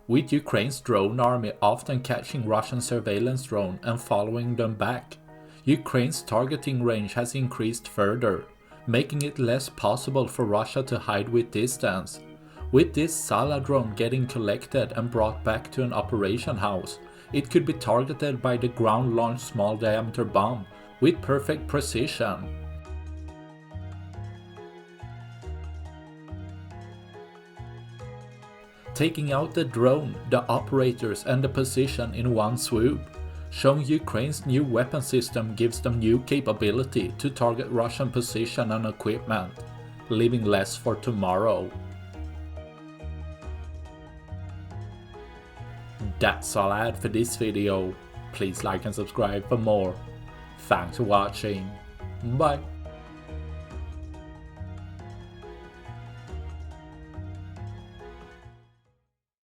with Ukraine's drone army often catching Russian surveillance drone and following them back. Ukraine's targeting range has increased further, making it less possible for Russia to hide with distance. With this ZALA drone getting collected and brought back to an operation house, it could be targeted by the ground-launched small-diameter bomb with perfect precision. Taking out the drone, the operators and the position in one swoop. Showing Ukraine's new weapon system gives them new capability to target Russian position and equipment, leaving less for tomorrow. That's all I had for this video. Please like and subscribe for more. Thanks for watching. Bye.